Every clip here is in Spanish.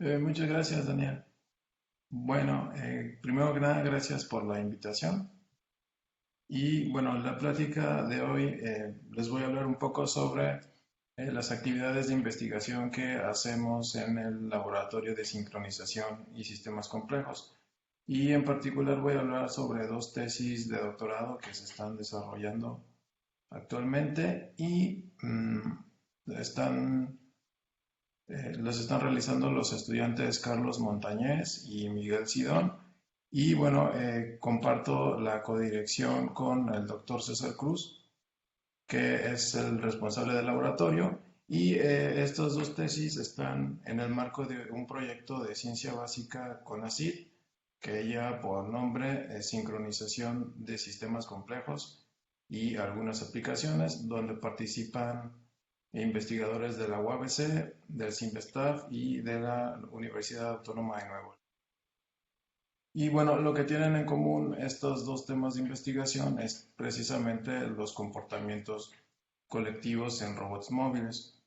Muchas gracias, Daniel. Bueno, primero que nada, gracias por la invitación. Y bueno, la plática de hoy les voy a hablar un poco sobre las actividades de investigación que hacemos en el Laboratorio de Sincronización y Sistemas Complejos. Y en particular voy a hablar sobre dos tesis de doctorado que se están desarrollando actualmente y los están realizando los estudiantes Carlos Montañez y Miguel Sidón. Y bueno, comparto la codirección con el doctor César Cruz, que es el responsable del laboratorio. Y estas dos tesis están en el marco de un proyecto de ciencia básica con ACID, que lleva por nombre Sincronización de Sistemas Complejos y algunas aplicaciones, donde participan investigadores de la UABC, del CIMBESTAF y de la Universidad Autónoma de Nuevo León. Y bueno, lo que tienen en común estos dos temas de investigación es precisamente los comportamientos colectivos en robots móviles.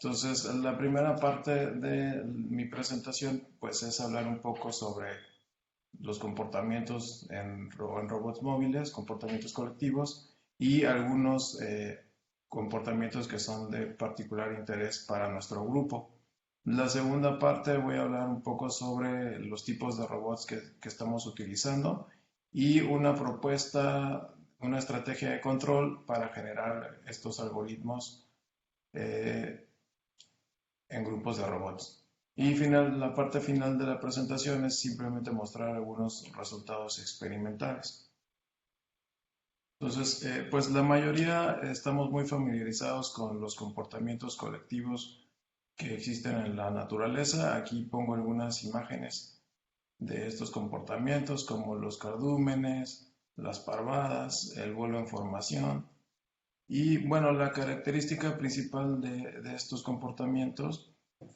Entonces, la primera parte de mi presentación pues es hablar un poco sobre los comportamientos en robots móviles, comportamientos colectivos y algunos comportamientos que son de particular interés para nuestro grupo. La segunda parte voy a hablar un poco sobre los tipos de robots que estamos utilizando y una propuesta, una estrategia de control para generar estos algoritmos eh, en grupos de robots. Y la parte final de la presentación es simplemente mostrar algunos resultados experimentales. Entonces, pues la mayoría estamos muy familiarizados con los comportamientos colectivos que existen en la naturaleza. Aquí pongo algunas imágenes de estos comportamientos como los cardúmenes, las parvadas, el vuelo en formación. Y bueno, la característica principal de estos comportamientos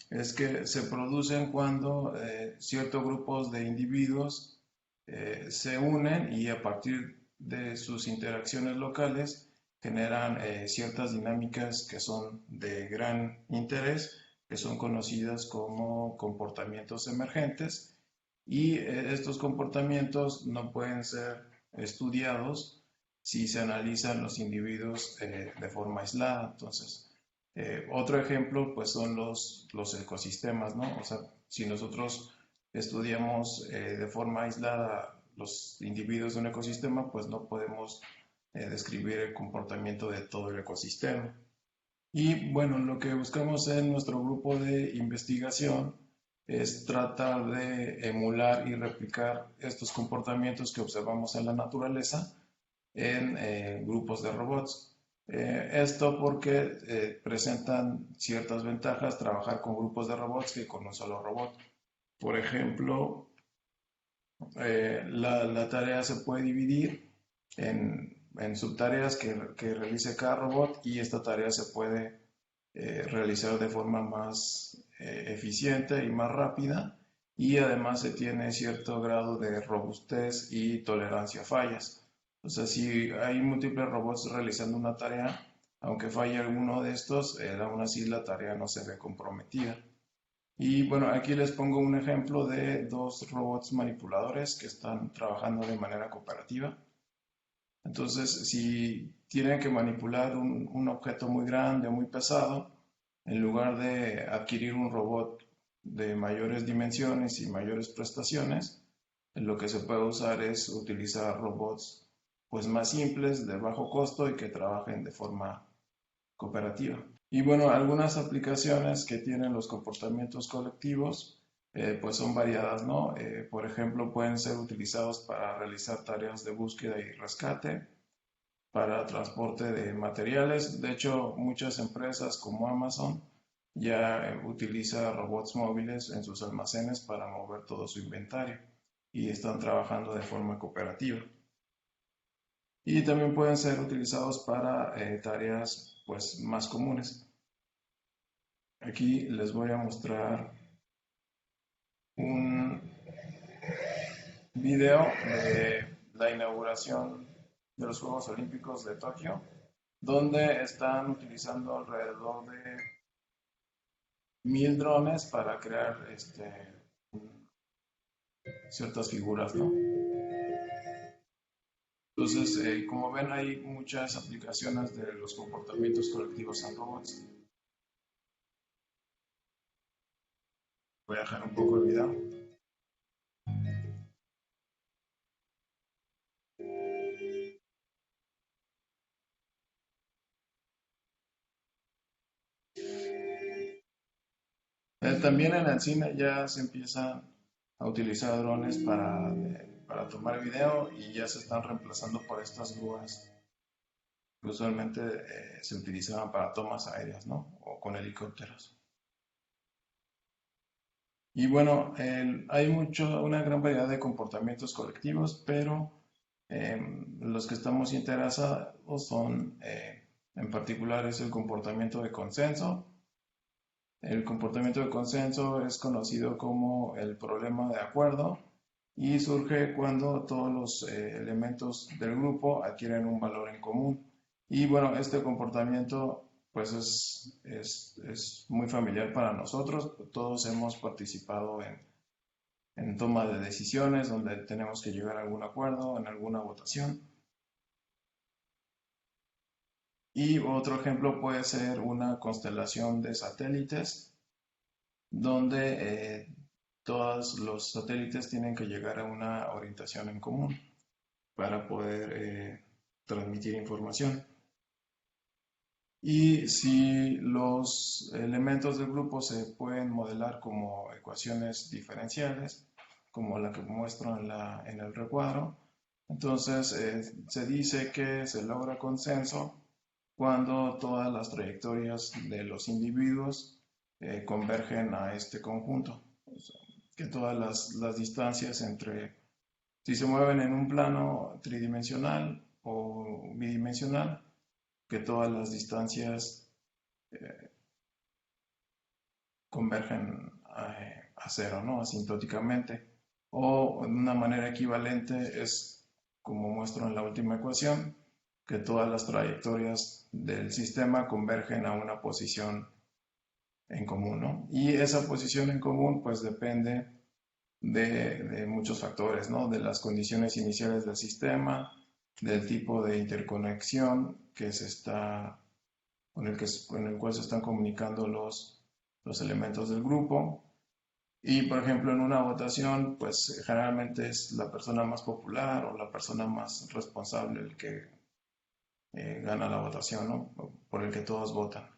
es que se producen cuando ciertos grupos de individuos se unen y a partir de sus interacciones locales generan ciertas dinámicas que son de gran interés, que son conocidas como comportamientos emergentes y estos comportamientos no pueden ser estudiados si se analizan los individuos de forma aislada. Entonces, otro ejemplo, pues son los ecosistemas, ¿no? O sea, si nosotros estudiamos de forma aislada los individuos de un ecosistema, pues no podemos describir el comportamiento de todo el ecosistema. Y bueno, lo que buscamos en nuestro grupo de investigación es tratar de emular y replicar estos comportamientos que observamos en la naturaleza en grupos de robots. Esto porque presentan ciertas ventajas trabajar con grupos de robots que con un solo robot. Por ejemplo, la tarea se puede dividir en subtareas que realice cada robot y esta tarea se puede realizar de forma más eficiente y más rápida y además se tiene cierto grado de robustez y tolerancia a fallas. O sea, si hay múltiples robots realizando una tarea, aunque falle alguno de estos, aún así la tarea no se ve comprometida. Y bueno, aquí les pongo un ejemplo de dos robots manipuladores que están trabajando de manera cooperativa. Entonces, si tienen que manipular un objeto muy grande o muy pesado, en lugar de adquirir un robot de mayores dimensiones y mayores prestaciones, lo que se puede usar es utilizar robots pues más simples, de bajo costo y que trabajen de forma cooperativa. Y bueno, algunas aplicaciones que tienen los comportamientos colectivos pues son variadas, ¿no? Por ejemplo, pueden ser utilizados para realizar tareas de búsqueda y rescate, para transporte de materiales. De hecho, muchas empresas como Amazon ya utiliza robots móviles en sus almacenes para mover todo su inventario y están trabajando de forma cooperativa. Y también pueden ser utilizados para tareas pues más comunes. Aquí les voy a mostrar un video de la inauguración de los Juegos Olímpicos de Tokio, donde están utilizando alrededor de 1000 drones para crear ciertas figuras, ¿no? Entonces, como ven, hay muchas aplicaciones de los comportamientos colectivos en robots. Voy a dejar un poco el video. También en el cine ya se empiezan a utilizar drones para tomar video y ya se están reemplazando por estas grúas que usualmente se utilizaban para tomas aéreas, ¿no? O con helicópteros. Y bueno, hay una gran variedad de comportamientos colectivos, pero los que estamos interesados son, en particular, es el comportamiento de consenso. El comportamiento de consenso es conocido como el problema de acuerdo y surge cuando todos los elementos del grupo adquieren un valor en común. Y bueno, este comportamiento pues es muy familiar para nosotros. Todos hemos participado en toma de decisiones donde tenemos que llegar a algún acuerdo, en alguna votación. Y otro ejemplo puede ser una constelación de satélites donde todos los satélites tienen que llegar a una orientación en común para poder transmitir información. Y si los elementos del grupo se pueden modelar como ecuaciones diferenciales, como la que muestro en el recuadro, entonces se dice que se logra consenso cuando todas las trayectorias de los individuos convergen a este conjunto. O sea, que todas las distancias entre, si se mueven en un plano tridimensional o bidimensional, que todas las distancias convergen a cero, ¿no? Asintóticamente. O de una manera equivalente es, como muestro en la última ecuación, que todas las trayectorias del sistema convergen a una posición en común, ¿no? Y esa posición en común pues depende de muchos factores, ¿no? De las condiciones iniciales del sistema, del tipo de interconexión que se está, con el cual se están comunicando los elementos del grupo. Y por ejemplo, en una votación, pues generalmente es la persona más popular o la persona más responsable el que gana la votación, ¿no? Por el que todos votan.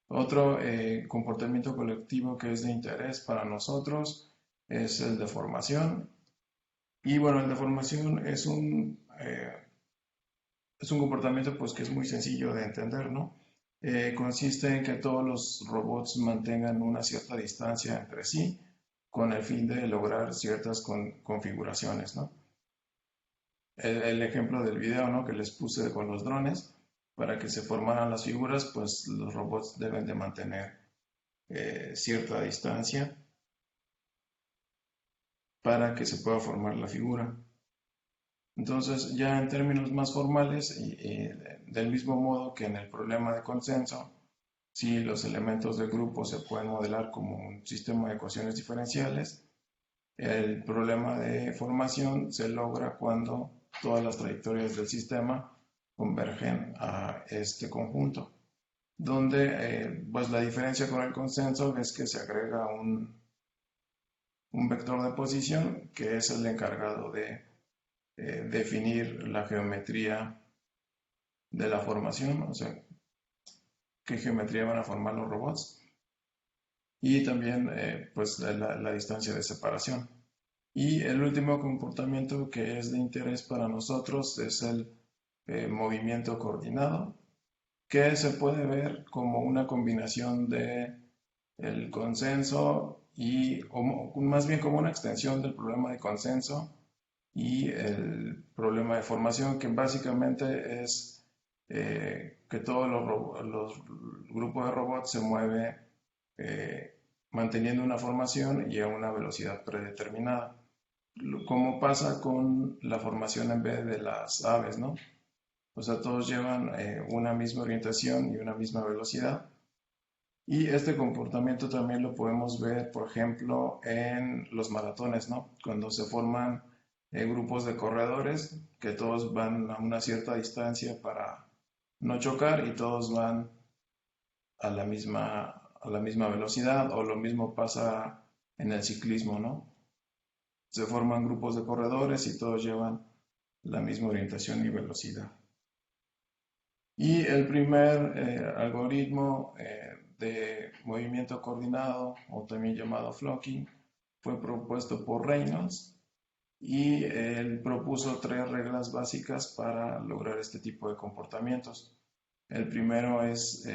Otro comportamiento colectivo que es de interés para nosotros es el de formación. Y bueno, el de formación es un comportamiento pues que es muy sencillo de entender, ¿no? Consiste en que todos los robots mantengan una cierta distancia entre sí con el fin de lograr ciertas configuraciones, ¿no? El ejemplo del video, ¿no? Que les puse con los drones, para que se formaran las figuras, pues los robots deben de mantener cierta distancia para que se pueda formar la figura. Entonces, ya en términos más formales, y del mismo modo que en el problema de consenso, si los elementos del grupo se pueden modelar como un sistema de ecuaciones diferenciales, el problema de formación se logra cuando todas las trayectorias del sistema convergen a este conjunto, donde pues la diferencia con el consenso es que se agrega un vector de posición que es el encargado de definir la geometría de la formación, o sea, qué geometría van a formar los robots, y también pues la distancia de separación. Y el último comportamiento que es de interés para nosotros es el movimiento coordinado, que se puede ver como una combinación de el consenso o más bien como una extensión del problema de consenso y el problema de formación, que básicamente es que todos los grupos de robots se mueven manteniendo una formación y a una velocidad predeterminada, como pasa con la formación en vez de las aves, ¿no? O sea, todos llevan una misma orientación y una misma velocidad, Y este comportamiento también lo podemos ver, por ejemplo, en los maratones, ¿no? Cuando se forman grupos de corredores que todos van a una cierta distancia para no chocar y todos van a la misma velocidad, o lo mismo pasa en el ciclismo, ¿no? Se forman grupos de corredores y todos llevan la misma orientación y velocidad. Y el primer algoritmo de movimiento coordinado, o también llamado flocking, fue propuesto por Reynolds, y él propuso tres reglas básicas para lograr este tipo de comportamientos. El primero es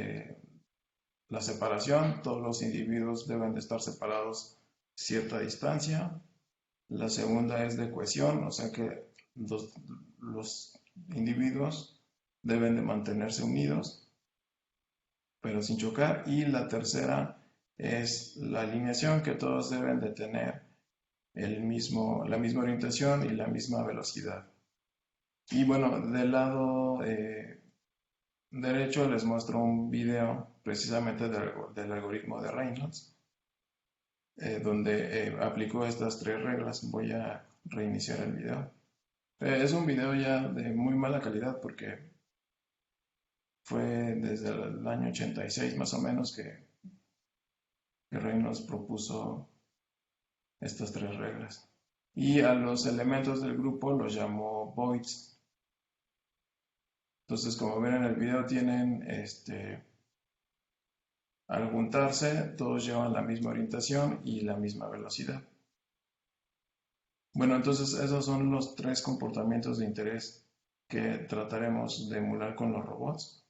la separación. Todos los individuos deben de estar separados cierta distancia. La segunda es de cohesión, o sea que los individuos deben de mantenerse unidos, pero sin chocar. Y la tercera es la alineación, que todos deben de tener la misma orientación y la misma velocidad. Y bueno, del lado derecho les muestro un video precisamente del algoritmo de Reynolds, donde aplicó estas tres reglas. Voy a reiniciar el video. Es un video ya de muy mala calidad porque fue desde el año 86 más o menos que Reynolds propuso estas tres reglas. Y a los elementos del grupo los llamó voids. Entonces, como ven en el video, tienen al juntarse, todos llevan la misma orientación y la misma velocidad. Bueno, entonces esos son los tres comportamientos de interés que trataremos de emular con los robots.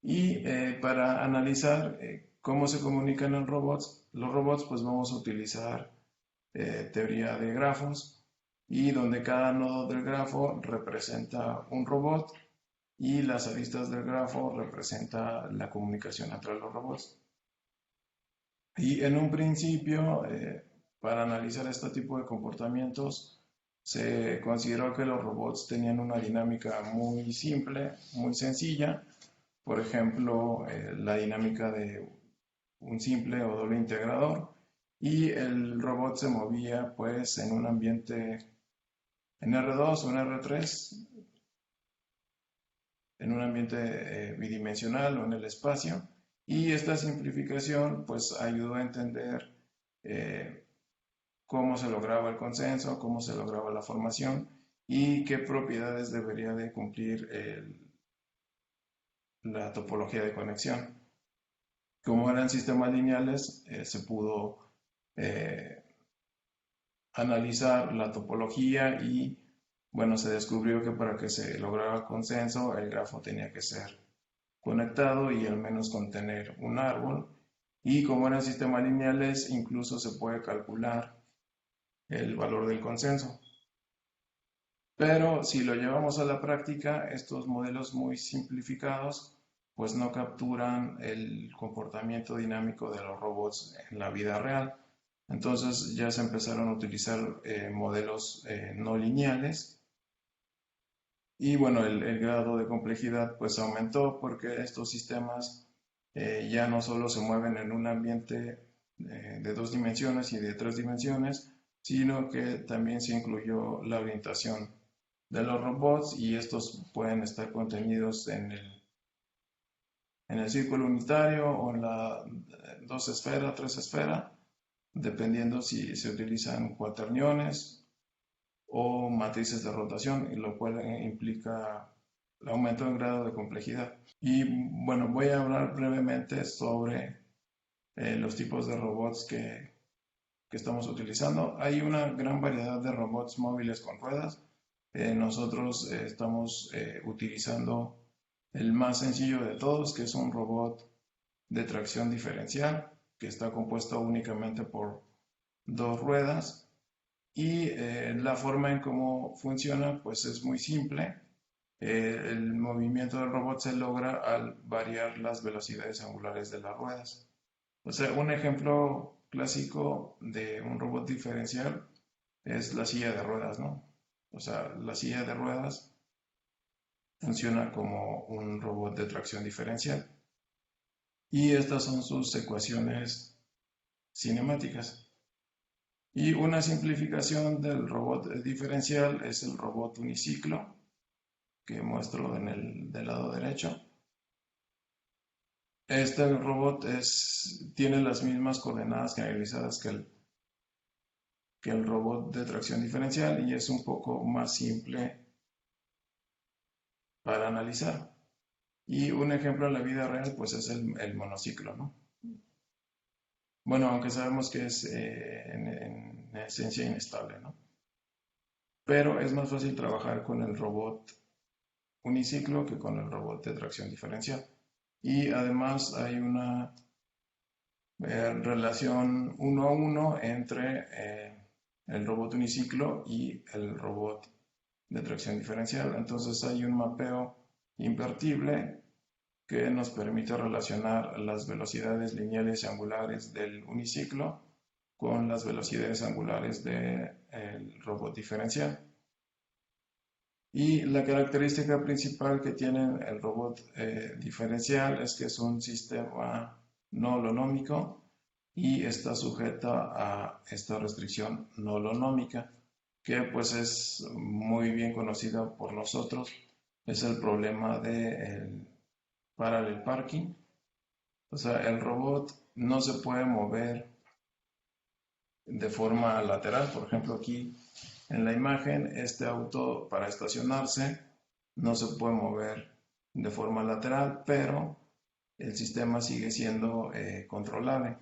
Y para analizar cómo se comunican los robots, pues vamos a utilizar teoría de grafos, y donde cada nodo del grafo representa un robot y las aristas del grafo representa la comunicación entre los robots. Y en un principio, para analizar este tipo de comportamientos, se consideró que los robots tenían una dinámica muy simple, muy sencilla. Por ejemplo, la dinámica de un simple o doble integrador, y el robot se movía pues en un ambiente en R2 o en R3, en un ambiente bidimensional o en el espacio. Y esta simplificación pues ayudó a entender cómo se lograba el consenso, cómo se lograba la formación y qué propiedades debería de cumplir la topología de conexión. Como eran sistemas lineales, se pudo eh, analizar la topología, y bueno, se descubrió que para que se lograra consenso el grafo tenía que ser conectado y al menos contener un árbol. Y como eran sistemas lineales, incluso se puede calcular el valor del consenso. Pero si lo llevamos a la práctica, estos modelos muy simplificados pues no capturan el comportamiento dinámico de los robots en la vida real. Entonces ya se empezaron a utilizar modelos no lineales, y bueno, el grado de complejidad pues aumentó porque estos sistemas ya no solo se mueven en un ambiente de 2 dimensiones y de 3 dimensiones, sino que también se incluyó la orientación de los robots, y estos pueden estar contenidos en el círculo unitario o en la 2 esfera, 3 esfera, dependiendo si se utilizan cuaterniones o matrices de rotación, y lo cual implica el aumento en grado de complejidad. Y bueno, voy a hablar brevemente sobre los tipos de robots que estamos utilizando. Hay una gran variedad de robots móviles con ruedas. Nosotros estamos utilizando el más sencillo de todos, que es un robot de tracción diferencial, que está compuesto únicamente por dos ruedas. Y la forma en cómo funciona pues es muy simple. El movimiento del robot se logra al variar las velocidades angulares de las ruedas. O sea, un ejemplo clásico de un robot diferencial es la silla de ruedas, ¿no? O sea, la silla de ruedas funciona como un robot de tracción diferencial. y estas son sus ecuaciones cinemáticas. Y una simplificación del robot diferencial es el robot uniciclo, que muestro del lado derecho. Este robot tiene las mismas coordenadas generalizadas que el robot de tracción diferencial y es un poco más simple para analizar. Y un ejemplo en la vida real pues es el monociclo, ¿no? Bueno, aunque sabemos que es en esencia inestable, ¿no? Pero es más fácil trabajar con el robot uniciclo que con el robot de tracción diferencial. Y además hay una relación 1 a 1 entre el robot uniciclo y el robot de tracción diferencial. Entonces hay un mapeo invertible que nos permite relacionar las velocidades lineales y angulares del uniciclo con las velocidades angulares del robot diferencial. Y la característica principal que tiene el robot diferencial es que es un sistema no holonómico y está sujeta a esta restricción no holonómica, que pues es muy bien conocida por nosotros. Es el problema del parallel parking. O sea, el robot no se puede mover de forma lateral. Por ejemplo, aquí en la imagen, este auto para estacionarse no se puede mover de forma lateral, pero el sistema sigue siendo controlable.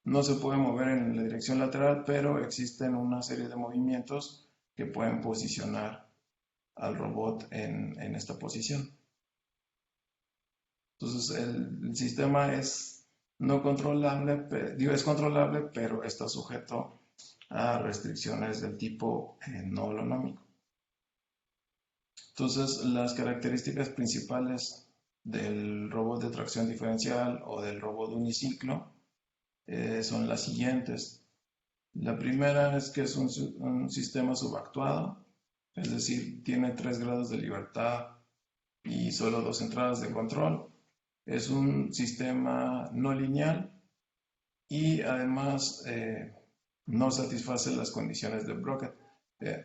No se puede mover en la dirección lateral, pero existen una serie de movimientos que pueden posicionar al robot en esta posición. Entonces el sistema es no controlable, es controlable, pero está sujeto a restricciones del tipo no holonómico. Entonces las características principales del robot de tracción diferencial o del robot uniciclo son las siguientes. La primera es que es un sistema subactuado, es decir, tiene 3 grados de libertad y solo 2 entradas de control. Es un sistema no lineal y además no satisface las condiciones de Brocket.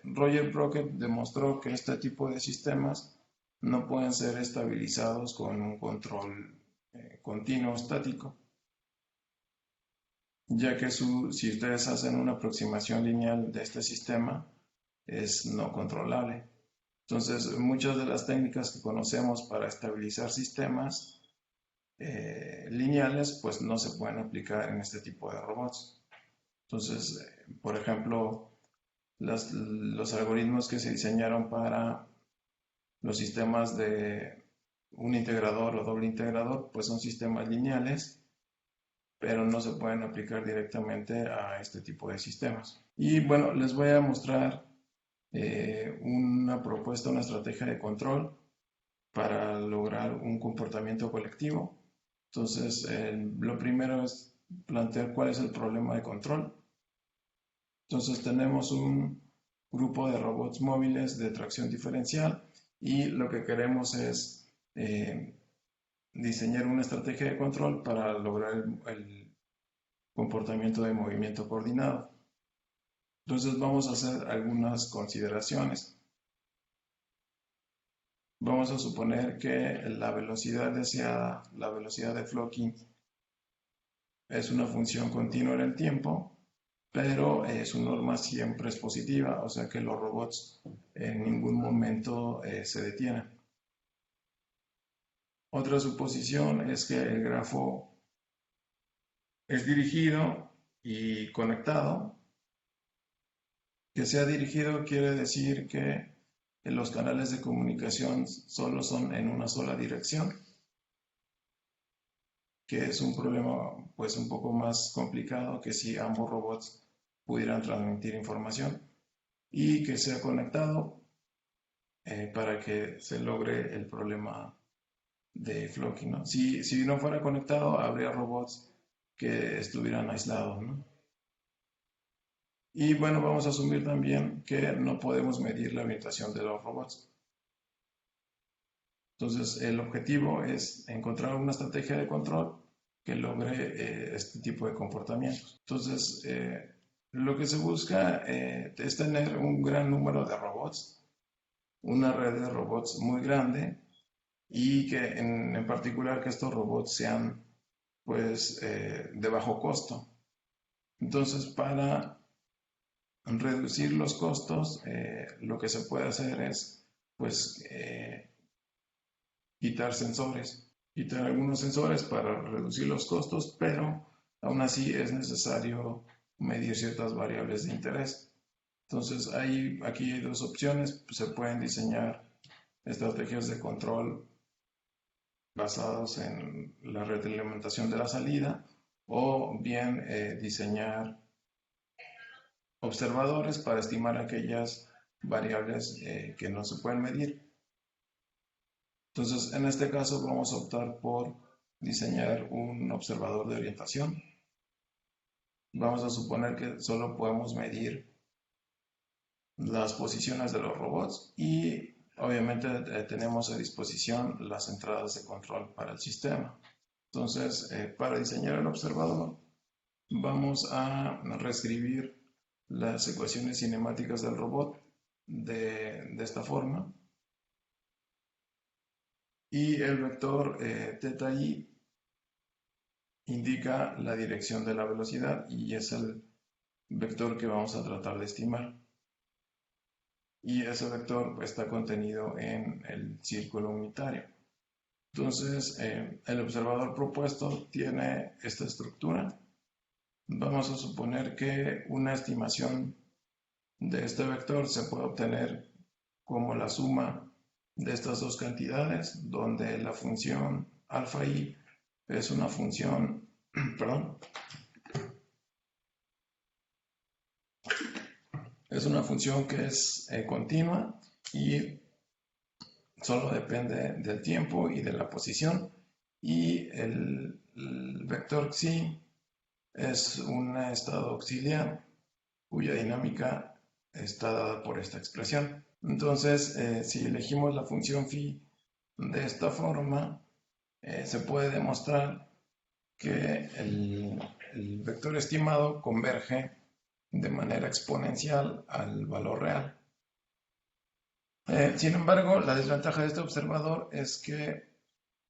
Roger Brocket demostró que este tipo de sistemas no pueden ser estabilizados con un control continuo estático, ya que si ustedes hacen una aproximación lineal de este sistema, es no controlable. Entonces, muchas de las técnicas que conocemos para estabilizar sistemas lineales, pues no se pueden aplicar en este tipo de robots. Entonces, por ejemplo, los algoritmos que se diseñaron para los sistemas de un integrador o doble integrador, pues son sistemas lineales, pero no se pueden aplicar directamente a este tipo de sistemas. Y bueno, les voy a mostrar una propuesta, una estrategia de control para lograr un comportamiento colectivo. Entonces, lo primero es plantear cuál es el problema de control. Entonces, tenemos un grupo de robots móviles de tracción diferencial y lo que queremos es diseñar una estrategia de control para lograr el comportamiento de movimiento coordinado. Entonces, vamos a hacer algunas consideraciones. Vamos a suponer que la velocidad deseada, la velocidad de flocking, es una función continua en el tiempo, pero su norma siempre es positiva, o sea que los robots en ningún momento se detienen. Otra suposición es que el grafo es dirigido y conectado. Que sea dirigido quiere decir que los canales de comunicación solo son en una sola dirección, que es un problema pues un poco más complicado que si ambos robots pudieran transmitir información, y que sea conectado para que se logre el problema de flocking, ¿no? Si no fuera conectado, habría robots que estuvieran aislados, ¿no? Y bueno, vamos a asumir también que no podemos medir la orientación de los robots. Entonces, el objetivo es encontrar una estrategia de control que logre este tipo de comportamientos. Entonces, lo que se busca es tener un gran número de robots, una red de robots muy grande y que en particular que estos robots sean pues de bajo costo. Entonces, para reducir los costos, lo que se puede hacer es pues quitar algunos sensores para reducir los costos, pero aún así es necesario medir ciertas variables de interés. Entonces, aquí hay dos opciones. Se pueden diseñar estrategias de control basados en la retroalimentación de la salida o bien diseñar observadores para estimar aquellas variables que no se pueden medir. Entonces, en este caso vamos a optar por diseñar un observador de orientación. Vamos a suponer que solo podemos medir las posiciones de los robots y obviamente tenemos a disposición las entradas de control para el sistema. Entonces, para diseñar el observador, vamos a reescribir las ecuaciones cinemáticas del robot de esta forma. Y el vector θ i indica la dirección de la velocidad y es el vector que vamos a tratar de estimar. Y ese vector está contenido en el círculo unitario. Entonces, el observador propuesto tiene esta estructura. Vamos a suponer que una estimación de este vector se puede obtener como la suma de estas dos cantidades, donde la función alfa i es una función, perdón, es una función que es continua y solo depende del tiempo y de la posición, y el vector xi es un estado auxiliar cuya dinámica está dada por esta expresión. Entonces, si elegimos la función phi de esta forma, se puede demostrar que el vector estimado converge de manera exponencial al valor real. Sin embargo, la desventaja de este observador es que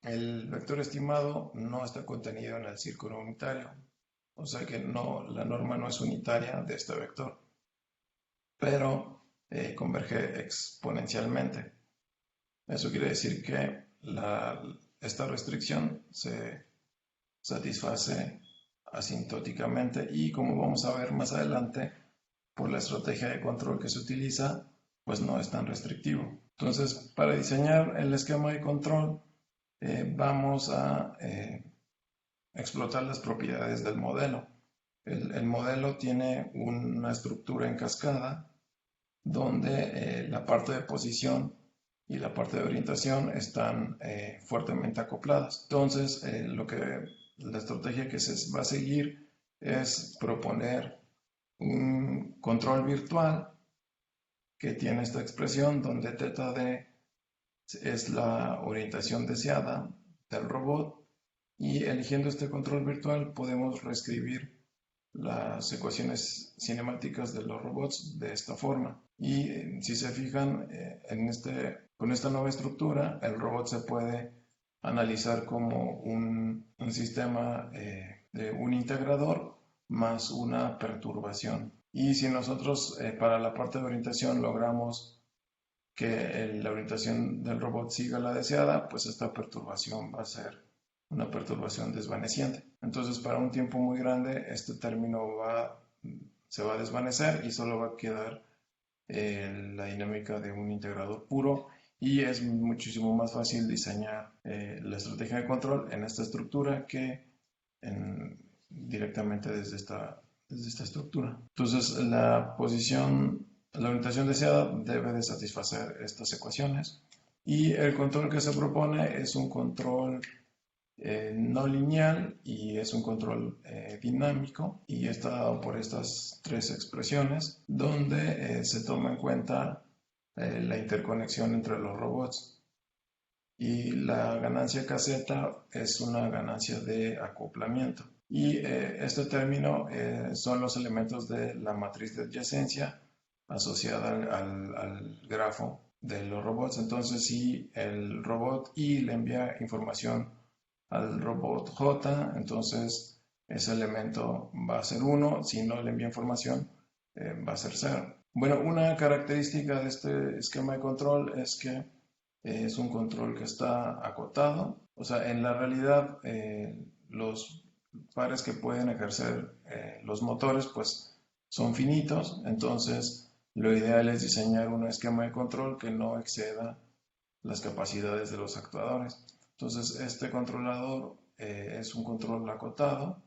el vector estimado no está contenido en el círculo unitario, o sea que la norma no es unitaria de este vector, pero converge exponencialmente. Eso quiere decir que esta restricción se satisface asintóticamente y, como vamos a ver más adelante, por la estrategia de control que se utiliza, pues no es tan restrictivo. Entonces, para diseñar el esquema de control, vamos a explotar las propiedades del modelo. El modelo tiene una estructura en cascada donde la parte de posición y la parte de orientación están fuertemente acopladas. Entonces, la estrategia que se va a seguir es proponer un control virtual que tiene esta expresión donde θd es la orientación deseada del robot, y eligiendo este control virtual podemos reescribir las ecuaciones cinemáticas de los robots de esta forma. Y si se fijan, con esta nueva estructura, el robot se puede analizar como un sistema de un integrador más una perturbación. Y si nosotros para la parte de orientación logramos que la orientación del robot siga la deseada, pues esta perturbación va a ser una perturbación desvaneciente. Entonces, para un tiempo muy grande, este término se va a desvanecer y solo va a quedar la dinámica de un integrador puro, y es muchísimo más fácil diseñar la estrategia de control en esta estructura que directamente desde esta estructura. Entonces, la orientación deseada debe de satisfacer estas ecuaciones, y el control que se propone es un control no lineal y es un control dinámico, y está dado por estas tres expresiones donde se toma en cuenta la interconexión entre los robots. y la ganancia caseta es una ganancia de acoplamiento. Y este término son los elementos de la matriz de adyacencia asociada al grafo de los robots. Entonces, si el robot I le envía información al robot J, entonces ese elemento va a ser 1. Si no le envía información, va a ser 0. Bueno, una característica de este esquema de control es que es un control que está acotado. O sea, en la realidad, los pares que pueden ejercer los motores, pues son finitos. Entonces, lo ideal es diseñar un esquema de control que no exceda las capacidades de los actuadores. Entonces, este controlador es un control acotado.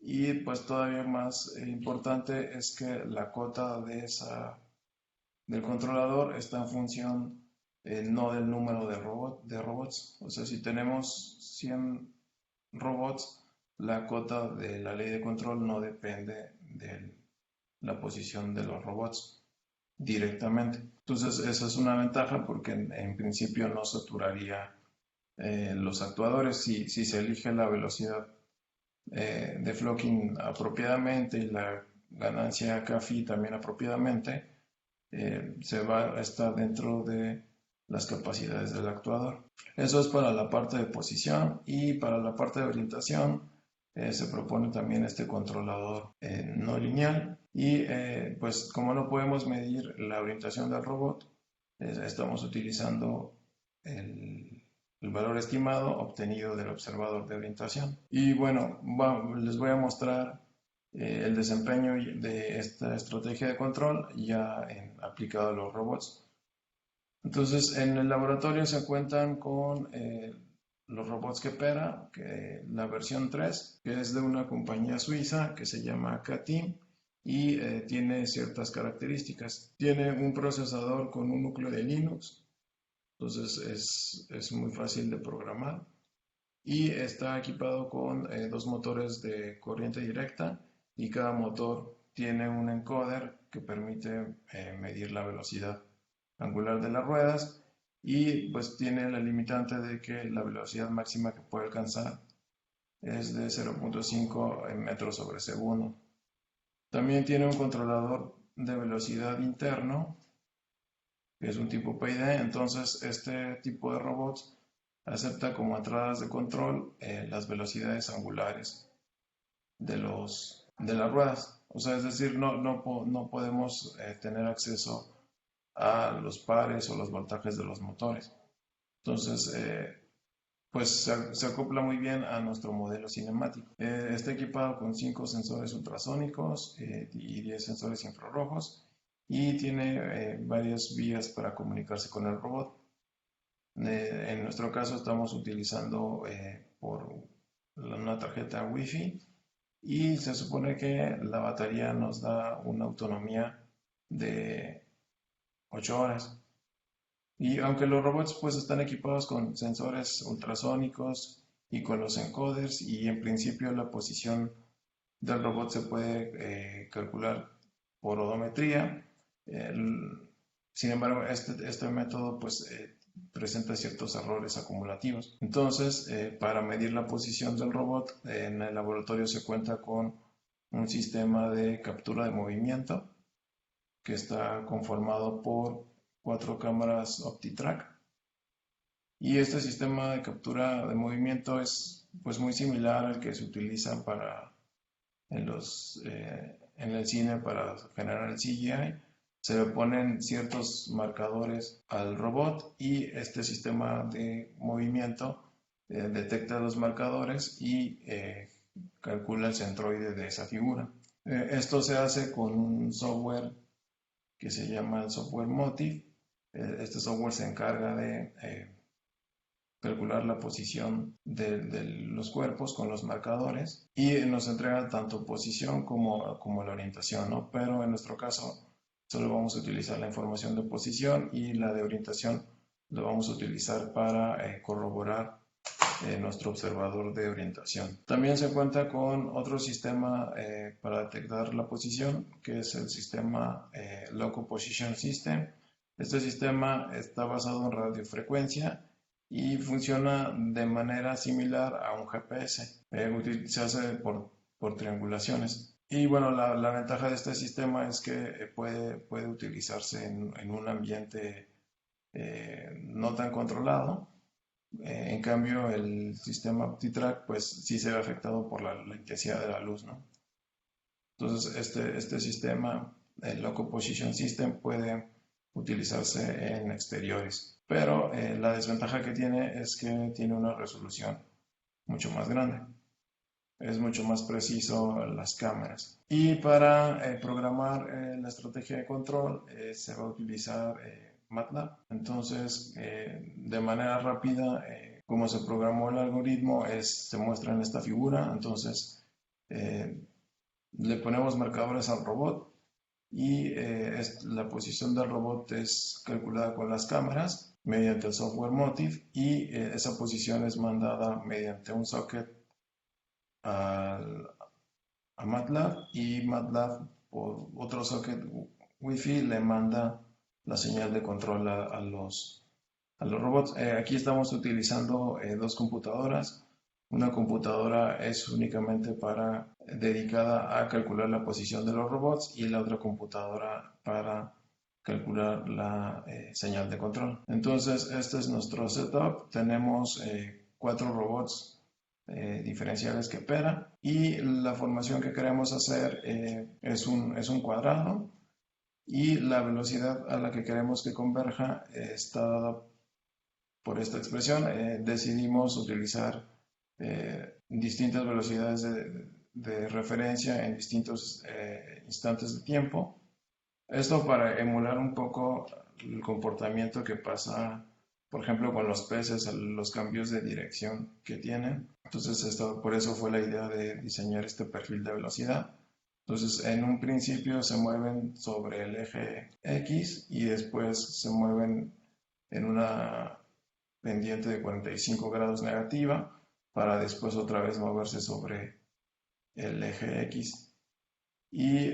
Y pues todavía más importante es que la cota del controlador está en función no del número de robots. O sea, si tenemos 100 robots, la cota de la ley de control no depende de la posición de los robots directamente. Entonces, esa es una ventaja porque en principio no saturaría los actuadores si se elige la velocidad de flocking apropiadamente y la ganancia CAFI también apropiadamente, se va a estar dentro de las capacidades del actuador. Eso es para la parte de posición, y para la parte de orientación se propone también este controlador no lineal. Y pues como no podemos medir la orientación del robot, estamos utilizando el valor estimado obtenido del observador de orientación. Y bueno, les voy a mostrar el desempeño de esta estrategia de control ya aplicado a los robots. Entonces, en el laboratorio se cuentan con los robots Kepera, la versión 3, que es de una compañía suiza que se llama K-Team y tiene ciertas características. Tiene un procesador con un núcleo de Linux, entonces es muy fácil de programar, y está equipado con dos motores de corriente directa, y cada motor tiene un encoder que permite medir la velocidad angular de las ruedas, y pues tiene la limitante de que la velocidad máxima que puede alcanzar es de 0.5 metros sobre segundo. También tiene un controlador de velocidad interno, que es un tipo PID. Entonces este tipo de robots acepta como entradas de control las velocidades angulares de las ruedas. O sea, es decir, no podemos tener acceso a los pares o los voltajes de los motores. Entonces, pues se acopla muy bien a nuestro modelo cinemático. Está equipado con 5 sensores ultrasónicos y 10 sensores infrarrojos, y tiene varias vías para comunicarse con el robot. En nuestro caso estamos utilizando por una tarjeta Wi-Fi, y se supone que la batería nos da una autonomía de 8 horas. Y aunque los robots pues están equipados con sensores ultrasónicos y con los encoders, y en principio la posición del robot se puede calcular por odometría, sin embargo este método pues presenta ciertos errores acumulativos. Entonces, para medir la posición del robot, en el laboratorio se cuenta con un sistema de captura de movimiento que está conformado por 4 cámaras OptiTrack. Y este sistema de captura de movimiento es pues muy similar al que se utiliza en el cine para generar el CGI. Se le ponen ciertos marcadores al robot, y este sistema de movimiento detecta los marcadores y calcula el centroide de esa figura. Esto se hace con un software que se llama el software Motiv. Este software se encarga de calcular la posición de los cuerpos con los marcadores, y nos entrega tanto posición como la orientación, ¿no? Pero en nuestro caso solo vamos a utilizar la información de posición, y la de orientación lo vamos a utilizar para corroborar nuestro observador de orientación. También se cuenta con otro sistema para detectar la posición, que es el sistema Loco Position System. Este sistema está basado en radiofrecuencia y funciona de manera similar a un GPS. Se hace por triangulaciones. Y bueno, la ventaja de este sistema es que puede utilizarse en un ambiente no tan controlado. En cambio, el sistema OptiTrack pues sí se ve afectado por la intensidad de la luz, ¿no? Entonces, este sistema, el Loco Position System, puede utilizarse en exteriores, pero la desventaja que tiene es que tiene una resolución mucho más grande. Es mucho más preciso las cámaras. Y para programar la estrategia de control se va a utilizar MATLAB. Entonces, de manera rápida, como se programó el algoritmo, se muestra en esta figura. Entonces, eh, le ponemos marcadores al robot y la posición del robot es calculada con las cámaras mediante el software Motif y esa posición es mandada mediante un socket al, a MATLAB y MATLAB por otro socket Wi-Fi le manda la señal de control a los robots. Aquí estamos utilizando dos computadoras. Una computadora es únicamente dedicada a calcular la posición de los robots y la otra computadora para calcular la señal de control. Entonces, este es nuestro setup. Tenemos 4 robots diferenciales que operan y la formación que queremos hacer es un cuadrado y la velocidad a la que queremos que converja está dada por esta expresión. Decidimos utilizar distintas velocidades de referencia en distintos instantes de tiempo. Esto para emular un poco el comportamiento que pasa, por ejemplo, con los peces, los cambios de dirección que tienen. Entonces, por eso fue la idea de diseñar este perfil de velocidad. Entonces, en un principio se mueven sobre el eje X y después se mueven en una pendiente de 45 grados negativa para después otra vez moverse sobre el eje X. Y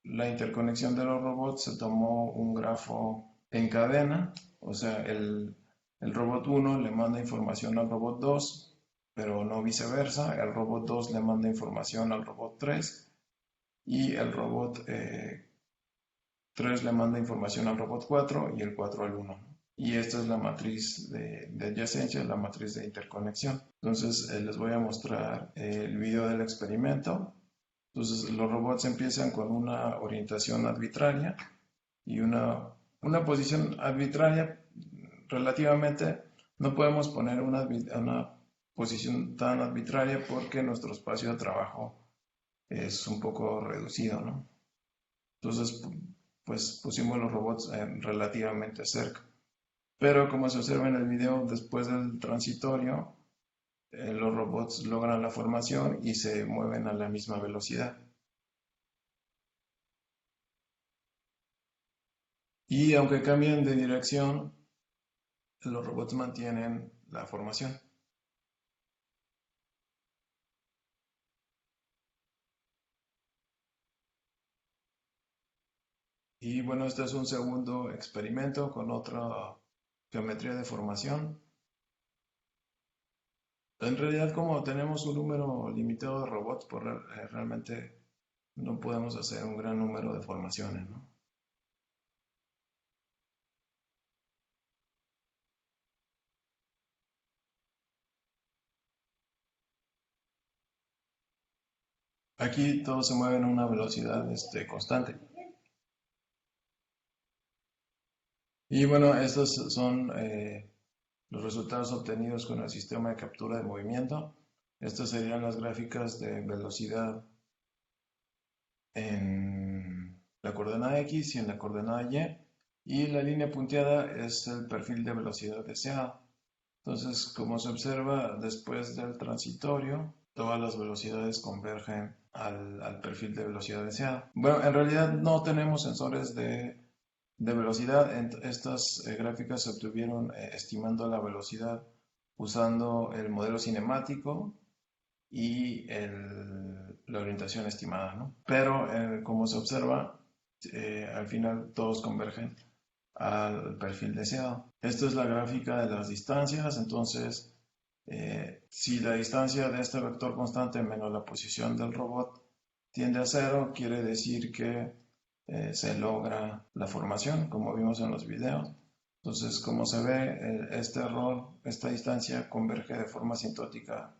la interconexión de los robots se tomó un grafo en cadena, o sea, el robot 1 le manda información al robot 2, pero no viceversa, el robot 2 le manda información al robot 3 y el robot 3 le manda información al robot 4 y el 4 al 1. Y esta es la matriz de adyacencia, la matriz de interconexión. Entonces les voy a mostrar el video del experimento. Entonces los robots empiezan con una orientación arbitraria y una posición arbitraria relativamente. No podemos poner una posición tan arbitraria porque nuestro espacio de trabajo es un poco reducido, ¿no? Entonces, pues pusimos los robots relativamente cerca. Pero como se observa en el video, después del transitorio, los robots logran la formación y se mueven a la misma velocidad. Y aunque cambien de dirección, los robots mantienen la formación. Y bueno, este es un segundo experimento con otra geometría de formación. En realidad, como tenemos un número limitado de robots, pues realmente no podemos hacer un gran número de formaciones, ¿no? Aquí todo se mueve en una velocidad constante. Y bueno, estos son los resultados obtenidos con el sistema de captura de movimiento. Estas serían las gráficas de velocidad en la coordenada X y en la coordenada Y. Y la línea punteada es el perfil de velocidad deseado. Entonces, como se observa, después del transitorio, todas las velocidades convergen al perfil de velocidad deseada. Bueno, en realidad no tenemos sensores de velocidad. Estas gráficas se obtuvieron estimando la velocidad usando el modelo cinemático y la orientación estimada, ¿no? Pero como se observa, al final todos convergen al perfil deseado. Esto es la gráfica de las distancias. Entonces, si la distancia de este vector constante menos la posición del robot tiende a cero, quiere decir que se logra la formación, como vimos en los videos. Entonces, como se ve, este error, esta distancia converge de forma asintótica,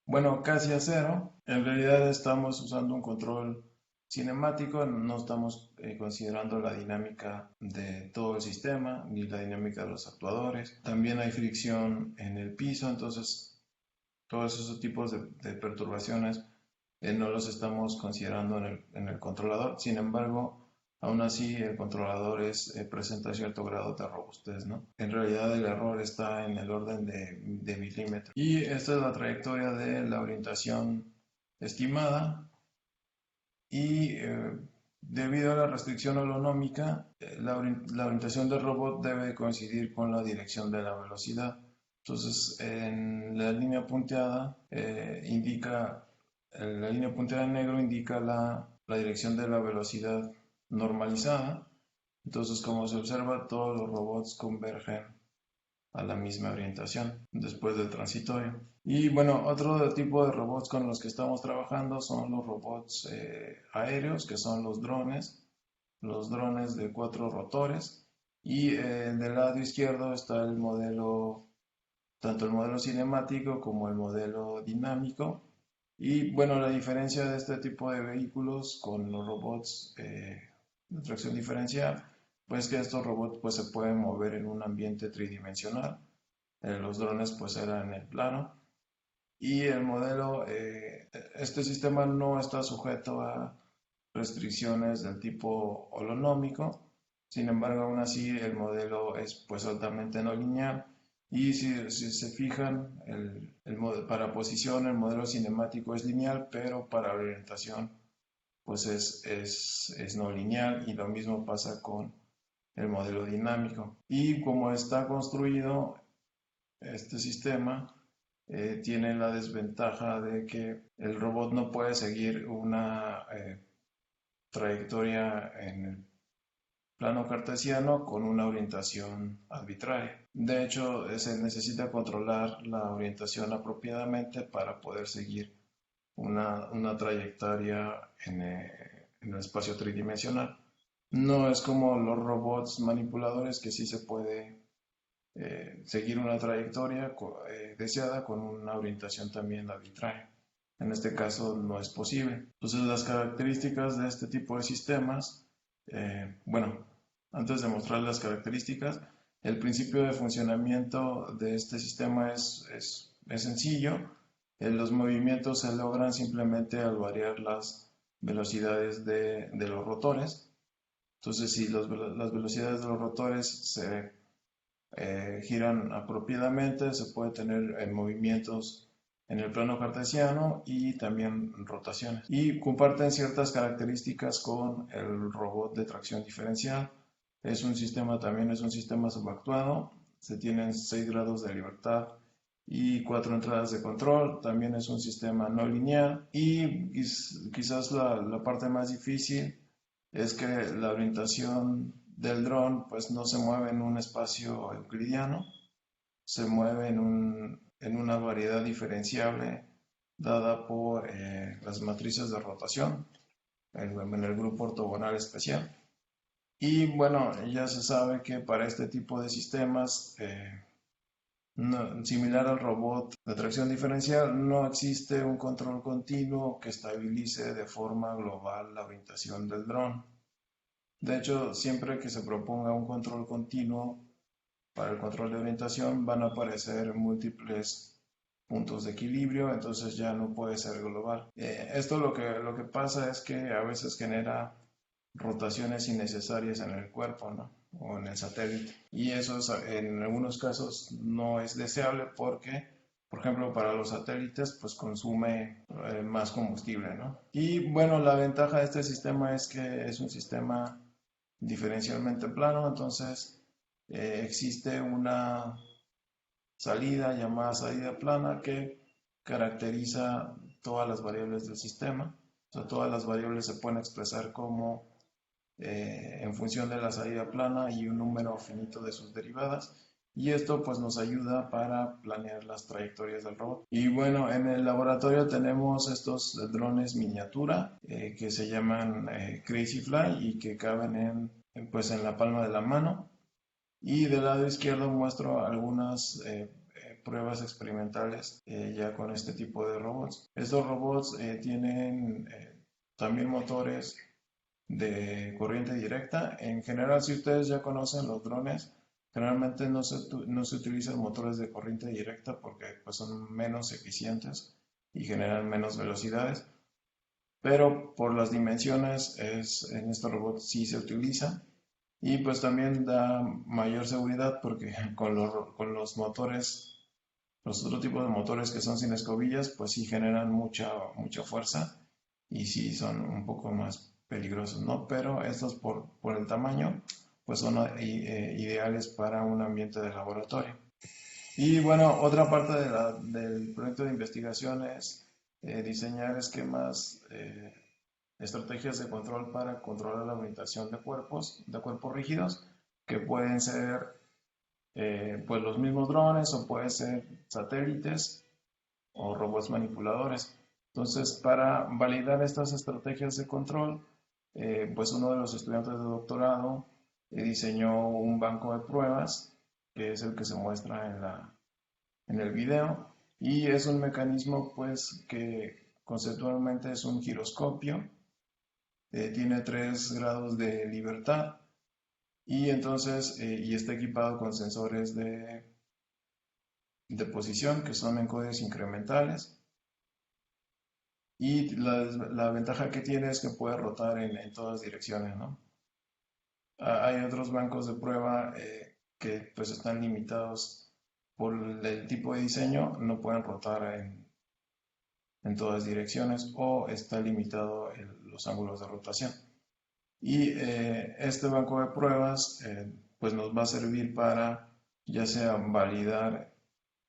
bueno, casi a cero. En realidad estamos usando un control cinemático, no estamos considerando la dinámica de todo el sistema ni la dinámica de los actuadores. También hay fricción en el piso, entonces todos esos tipos de perturbaciones no los estamos considerando en el controlador. Sin embargo, aún así el controlador presenta cierto grado de robustez, ¿no? En realidad el error está en el orden de milímetros. Y esta es la trayectoria de la orientación estimada. Y debido a la restricción holonómica, la orientación del robot debe coincidir con la dirección de la velocidad. Entonces, en la línea punteada la línea punteada en negro indica la dirección de la velocidad normalizada. Entonces, como se observa, todos los robots convergen a la misma orientación después del transitorio. Y bueno, otro tipo de robots con los que estamos trabajando son los robots aéreos, que son los drones de 4 rotores. Y del lado izquierdo está el modelo, tanto el modelo cinemático como el modelo dinámico. Y bueno, la diferencia de este tipo de vehículos con los robots de tracción diferencial, pues que estos robots pues se pueden mover en un ambiente tridimensional. Los drones pues eran en el plano. Y el modelo, este sistema no está sujeto a restricciones del tipo holonómico. Sin embargo, aún así el modelo es pues altamente no lineal. Y si se fijan, para posición el modelo cinemático es lineal, pero para orientación pues es no lineal, y lo mismo pasa con el modelo dinámico. Y como está construido este sistema, tiene la desventaja de que el robot no puede seguir una trayectoria en el plano cartesiano con una orientación arbitraria. De hecho, se necesita controlar la orientación apropiadamente para poder seguir una trayectoria en el espacio tridimensional. No es como los robots manipuladores, que sí se puede seguir una trayectoria deseada con una orientación también arbitraria. En este caso no es posible. Entonces, las características de este tipo de sistemas, bueno, antes de mostrar las características, el principio de funcionamiento de este sistema es sencillo. Los movimientos se logran simplemente al variar las velocidades de los rotores. Entonces, si las velocidades de los rotores se giran apropiadamente, se puede tener movimientos en el plano cartesiano y también rotaciones. Y comparten ciertas características con el robot de tracción diferencial. También es un sistema subactuado. Se tienen 6 grados de libertad y 4 entradas de control. También es un sistema no lineal. Y quizás la parte más difícil es que la orientación del dron pues no se mueve en un espacio euclidiano, se mueve en una variedad diferenciable dada por las matrices de rotación en el grupo ortogonal especial. Y bueno, ya se sabe que para este tipo de sistemas, similar al robot de tracción diferencial, no existe un control continuo que estabilice de forma global la orientación del dron. De hecho, siempre que se proponga un control continuo para el control de orientación, van a aparecer múltiples puntos de equilibrio, entonces ya no puede ser global. Esto lo que pasa es que a veces genera rotaciones innecesarias en el cuerpo, ¿no? O en el satélite. Y eso en algunos casos no es deseable porque, por ejemplo, para los satélites, pues consume más combustible, ¿no? Y bueno, la ventaja de este sistema es que es un sistema diferencialmente plano. Entonces existe una salida llamada salida plana que caracteriza todas las variables del sistema. O sea, todas las variables se pueden expresar como en función de la salida plana y un número finito de sus derivadas. Y esto pues nos ayuda para planear las trayectorias del robot. Y bueno, en el laboratorio tenemos estos drones miniatura que se llaman Crazy Fly y que caben pues en la palma de la mano. Y del lado izquierdo muestro algunas pruebas experimentales ya con este tipo de robots. Estos robots tienen también motores de corriente directa. En general, si ustedes ya conocen los drones, generalmente no se utilizan motores de corriente directa porque pues, son menos eficientes y generan menos velocidades, pero por las dimensiones en este robot sí se utiliza y pues también da mayor seguridad porque con los motores, los otros tipos de motores que son sin escobillas, pues sí generan mucha fuerza y sí son un poco más peligrosos, ¿no? Pero estos por el tamaño, pues son ideales para un ambiente de laboratorio. Y bueno, otra parte del proyecto de investigación es diseñar esquemas, estrategias de control para controlar la orientación de cuerpos rígidos, que pueden ser pues los mismos drones o pueden ser satélites o robots manipuladores. Entonces, para validar estas estrategias de control, pues uno de los estudiantes de doctorado diseñó un banco de pruebas, que es el que se muestra en el video, y es un mecanismo pues que conceptualmente es un giroscopio, tiene 3 grados de libertad y entonces y está equipado con sensores de posición que son encodes incrementales. Y la ventaja que tiene es que puede rotar en todas direcciones, ¿no? Hay otros bancos de prueba que pues están limitados por el tipo de diseño, no pueden rotar en todas direcciones o está limitado los ángulos de rotación. Y este banco de pruebas pues nos va a servir para ya sea validar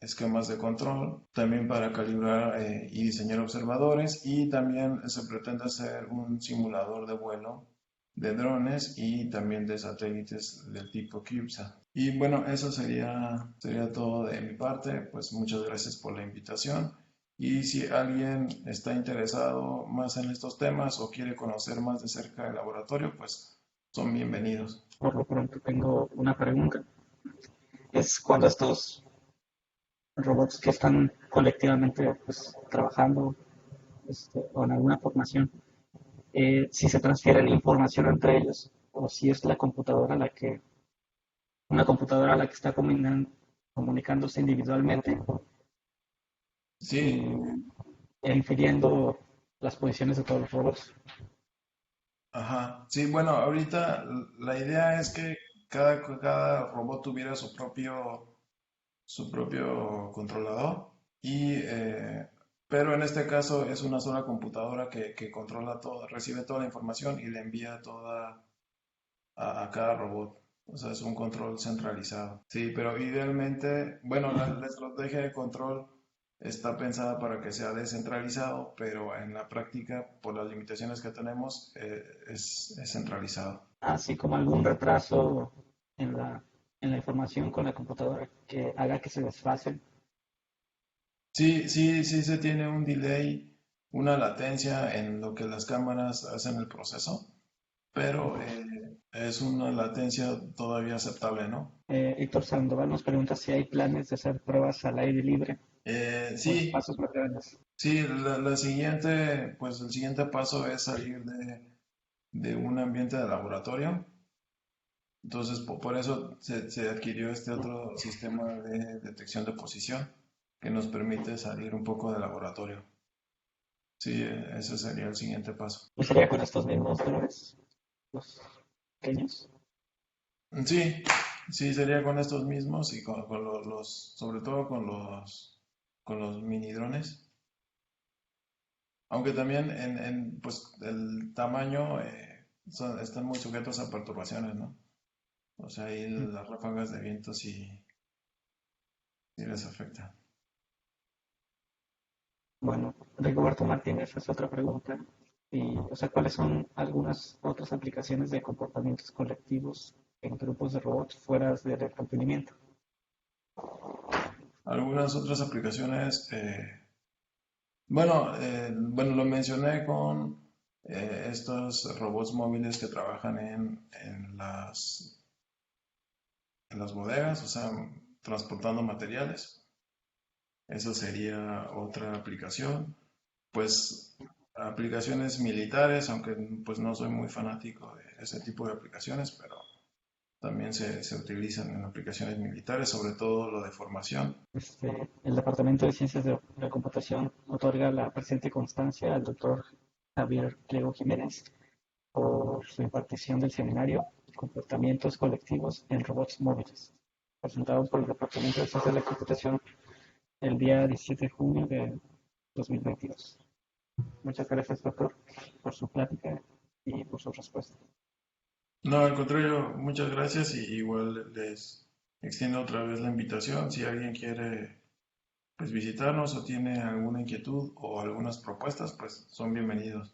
esquemas de control, también para calibrar y diseñar observadores y también se pretende hacer un simulador de vuelo de drones y también de satélites del tipo CubeSat. Y bueno, eso sería todo de mi parte, pues muchas gracias por la invitación. Y si alguien está interesado más en estos temas o quiere conocer más de cerca del laboratorio, pues son bienvenidos. Por lo pronto tengo una pregunta. Es cuando estos robots que están colectivamente pues, trabajando o en alguna formación, si se transfieren información entre ellos o si es la computadora una computadora la que está comunicándose individualmente Sí, y, e infiriendo las posiciones de todos los robots. ajá. Sí, bueno, ahorita la idea es que cada robot tuviera su propio controlador y pero en este caso es una sola computadora que controla todo, recibe toda la información y le envía toda a cada robot. O sea, es un control centralizado. Sí, pero idealmente, bueno, la estrategia de control está pensada para que sea descentralizado, pero en la práctica, por las limitaciones que tenemos, es centralizado. Así como algún retraso en en la información con la computadora que haga que se desfasen. Sí se tiene un delay, una latencia en lo que las cámaras hacen el proceso, pero es una latencia todavía aceptable, ¿no? Héctor Sandoval nos pregunta si hay planes de hacer pruebas al aire libre o Sí, espacios naturales. sí, la siguiente, pues el siguiente paso es salir de un ambiente de laboratorio. Entonces, por eso se adquirió este otro sistema de detección de posición que nos permite salir un poco del laboratorio. Sí, ese sería el siguiente paso. ¿Y sería con estos mismos drones, los pequeños? Sí, sí, sería con estos mismos y con sobre todo con los mini drones. Aunque también pues, el tamaño están muy sujetos a perturbaciones, ¿no? O sea, ahí las ráfagas de viento sí les afecta. Bueno, Rigoberto Martínez es otra pregunta. Y, o sea, ¿cuáles son algunas otras aplicaciones de comportamientos colectivos en grupos de robots fuera del entretenimiento? Algunas otras aplicaciones, bueno, lo mencioné con estos robots móviles que trabajan en las bodegas, o sea, transportando materiales. Esa sería otra aplicación. Pues aplicaciones militares, aunque pues no soy muy fanático de ese tipo de aplicaciones, pero también se utilizan en aplicaciones militares, sobre todo lo de formación. El Departamento de Ciencias de la Computación otorga la presente constancia al doctor Javier Pliego Jiménez por su impartición del seminario Comportamientos colectivos en robots móviles, presentado por el Departamento de Ciencias de la Computación el día 17 de junio de 2022. Muchas gracias, doctor, por su plática y por su respuesta. No, al contrario, muchas gracias y igual les extiendo otra vez la invitación. Si alguien quiere pues visitarnos o tiene alguna inquietud o algunas propuestas, pues son bienvenidos.